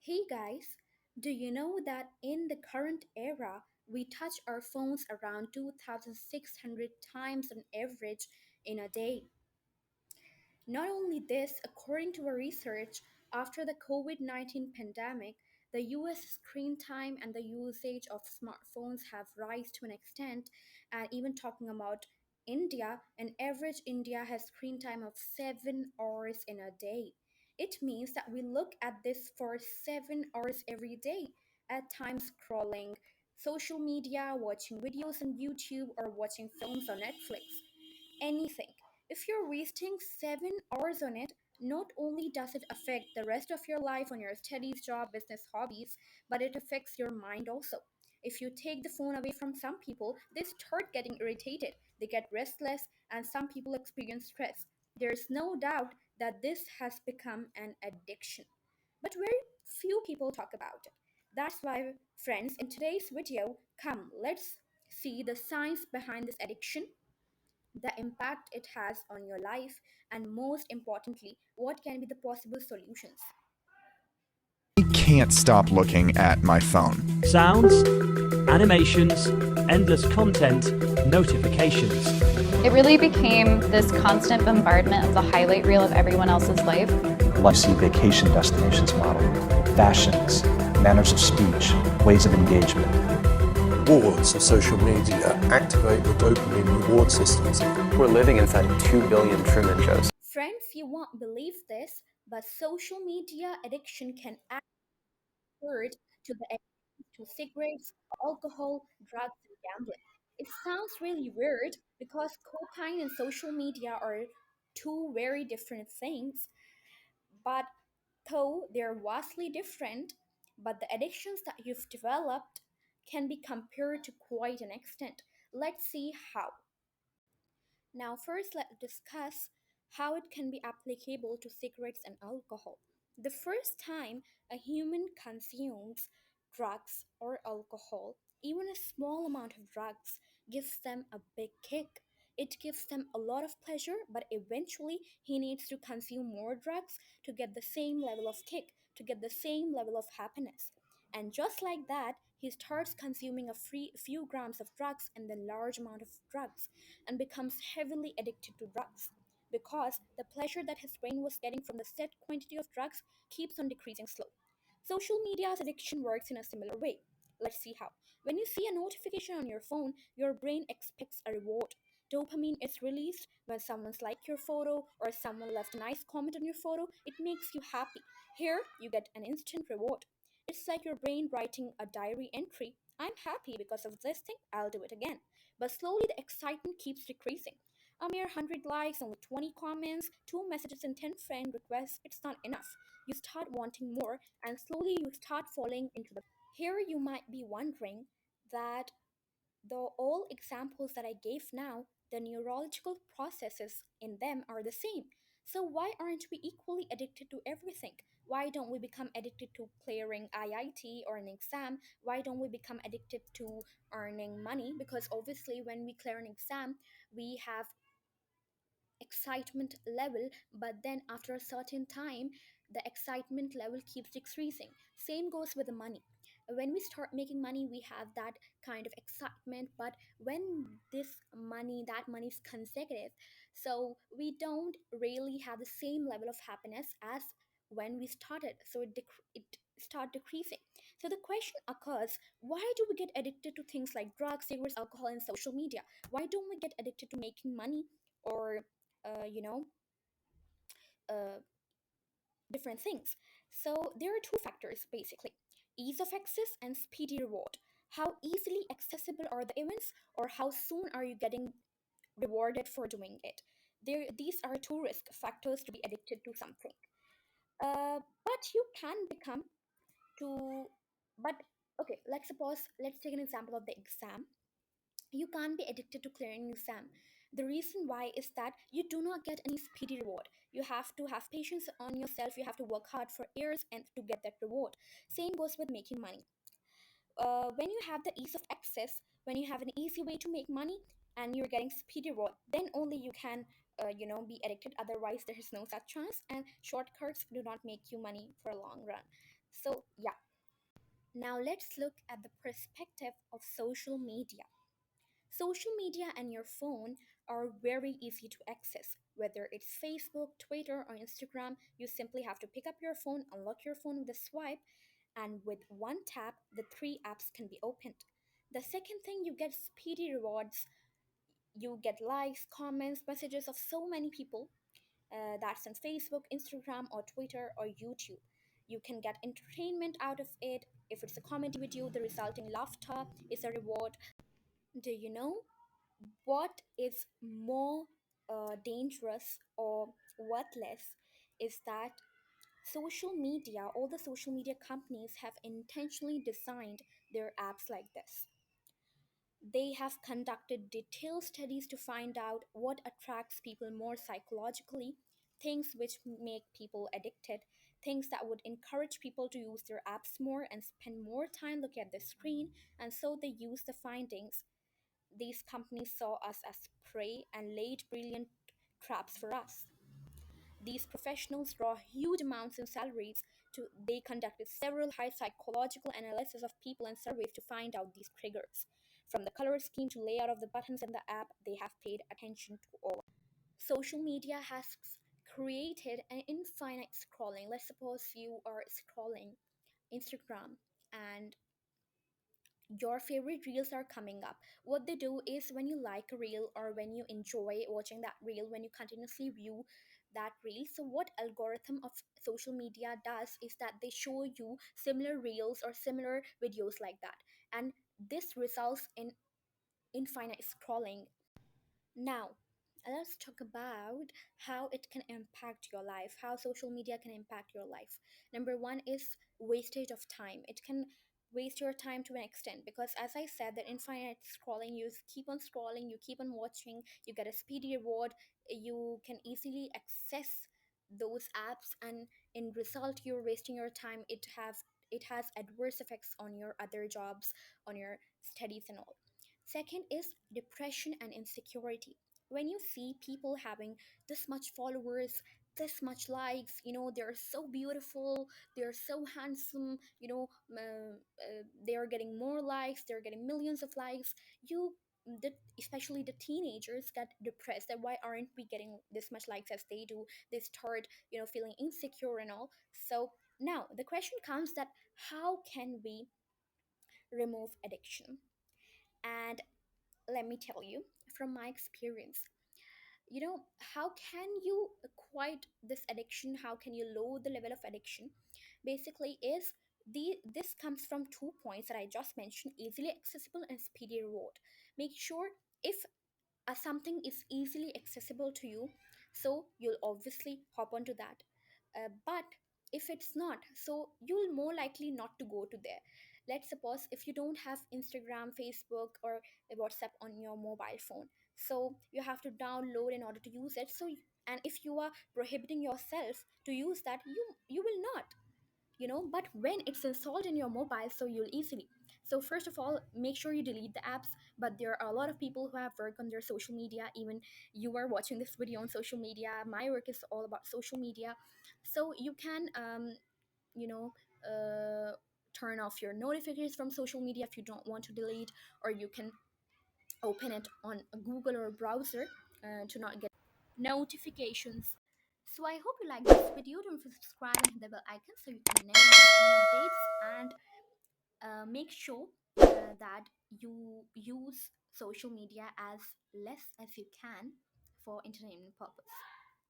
Hey guys, do you know that in the current era, we touch our phones around 2,600 times on average in a day? Not only this, according to a research, after the COVID 19 pandemic, the US screen time and the usage of smartphones have rise to an extent. And even talking about India, an average India has screen time of 7 hours in a day. It means that we look at this for 7 hours every day, at times scrolling social media, watching videos on YouTube, or watching films on Netflix anything. If you're wasting 7 hours on it, not only does it affect the rest of your life on your studies, job, business, hobbies, but it affects your mind also. If you take the phone away from some people, they start getting irritated, they get restless, and some people experience stress. There's no doubt that this has become an addiction. But very few people talk about it. That's why, friends, in today's video, come, let's see the science behind this addiction, the impact it has on your life, and most importantly, what can be the possible solutions. Can't stop looking at my phone. Sounds, animations, endless content, notifications. It really became this constant bombardment of the highlight reel of everyone else's life. Like see vacation destinations model, fashions, manners of speech, ways of engagement. Rewards of social media activate the dopamine reward systems. We're living inside of 2 billion Truman shows. Friends, you won't believe this, but social media addiction can add word to the addiction to cigarettes, alcohol, drugs, and gambling. It sounds really weird because cocaine and social media are two very different things, but though they're vastly different, but the addictions that you've developed can be compared to quite an extent. Let's see how. Now, first, let's discuss how it can be applicable to cigarettes and alcohol. The first time a human consumes drugs or alcohol, even a small amount of drugs gives them a big kick. It gives them a lot of pleasure, but eventually he needs to consume more drugs to get the same level of kick, to get the same level of happiness. And just like that, he starts consuming few grams of drugs and then large amount of drugs and becomes heavily addicted to drugs because the pleasure that his brain was getting from the set quantity of drugs keeps on decreasing slow. Social media's addiction works in a similar way. Let's see how. When you see a notification on your phone, your brain expects a reward. Dopamine is released when someone's liked your photo or someone left a nice comment on your photo. It makes you happy. Here, you get an instant reward. It's like your brain writing a diary entry. I'm happy because of this thing, I'll do it again. But slowly the excitement keeps decreasing. A mere 100 likes and with 20 comments, 2 messages, and 10 friend requests, it's not enough. You start wanting more, and slowly you start falling into the. Here you might be wondering that though all examples that I gave now, the neurological processes in them are the same. So why aren't we equally addicted to everything? Why don't we become addicted to clearing IIT or an exam? Why don't we become addicted to earning money? Because obviously, when we clear an exam, we have excitement level, but then after a certain time the excitement level keeps decreasing. Same goes with the money. When we start making money, we have that kind of excitement, but when that money is consecutive, so we don't really have the same level of happiness as when we started, so it start decreasing. So the question occurs, why do we get addicted to things like drugs, cigarettes, alcohol, and social media? Why don't we get addicted to making money or uh, you know, uh, different things. So there are two factors basically: ease of access and speedy reward. How easily accessible are the events, or how soon are you getting rewarded for doing it? These are two risk factors to be addicted to something. But you can become to, but okay, let's take an example of the exam. You can't be addicted to clearing an exam. The reason why is that you do not get any speedy reward. You have to have patience on yourself, you have to work hard for years and to get that reward. Same goes with making money. When you have the ease of access, when you have an easy way to make money and you're getting speedy reward, then only you can be addicted. Otherwise there is no such chance, and shortcuts do not make you money for a long run. So, yeah, now let's look at the perspective of social media. Social media and your phone are very easy to access. Whether it's Facebook, Twitter, or Instagram, you simply have to pick up your phone, unlock your phone with a swipe, and with one tap, the three apps can be opened. The second thing, you get speedy rewards. You get likes, comments, messages of so many people. That's on Facebook, Instagram, or Twitter, or YouTube. You can get entertainment out of it. If it's a comedy video, the resulting laughter is a reward. Do you know what is more dangerous or worthless is that all the social media companies have intentionally designed their apps like this. They have conducted detailed studies to find out what attracts people more psychologically, things which make people addicted, things that would encourage people to use their apps more and spend more time looking at the screen, and so they use the findings. These companies saw us as prey and laid brilliant traps for us. These professionals draw huge amounts in salaries to they conducted several high psychological analysis of people and surveys to find out these triggers. From the color scheme to layout of the buttons in the app, they have paid attention to all. Social media has created an infinite scrolling. Let's suppose you are scrolling Instagram and your favorite reels are coming up. What they do is when you like a reel or when you enjoy watching that reel, when you continuously view that reel, so what algorithm of social media does is that they show you similar reels or similar videos like that, and this results in infinite scrolling. Now, let's talk about how it can impact your life, how social media can impact your life. Number one is wastage of time. It can waste your time to an extent because, as I said, that infinite scrolling, you keep on scrolling, you keep on watching, you get a speedy reward, you can easily access those apps, and in result, you're wasting your time. It has adverse effects on your other jobs, on your studies, and all. Second is depression and insecurity. When you see people having this much followers, this much likes, they're so beautiful, they're so handsome, they are getting more likes, they're getting millions of likes. Especially the teenagers get depressed that why aren't we getting this much likes as they do. They start, feeling insecure and all. So now the question comes that how can we remove addiction? And let me tell you from my experience, how can you quiet this addiction, how can you lower the level of addiction? Basically is this comes from 2 points that I just mentioned: easily accessible and speedy reward. Make sure if something is easily accessible to you, so you'll obviously hop onto that. But if it's not, so you'll more likely not to go to there. Let's suppose if you don't have Instagram, Facebook, or WhatsApp on your mobile phone, so you have to download in order to use it. And if you are prohibiting yourself to use that, you will not, but when it's installed in your mobile, so you'll easily. So first of all, make sure you delete the apps. But there are a lot of people who have work on their social media. Even you are watching this video on social media, my work is all about social media. So you can you know uh, turn off your notifications from social media if you don't want to delete, or you can open it on a Google or a browser to not get notifications. So I hope you like this video. Don't forget to subscribe and hit the bell icon so you can never miss any updates. And make sure that you use social media as less as you can for entertainment purpose.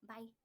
Bye.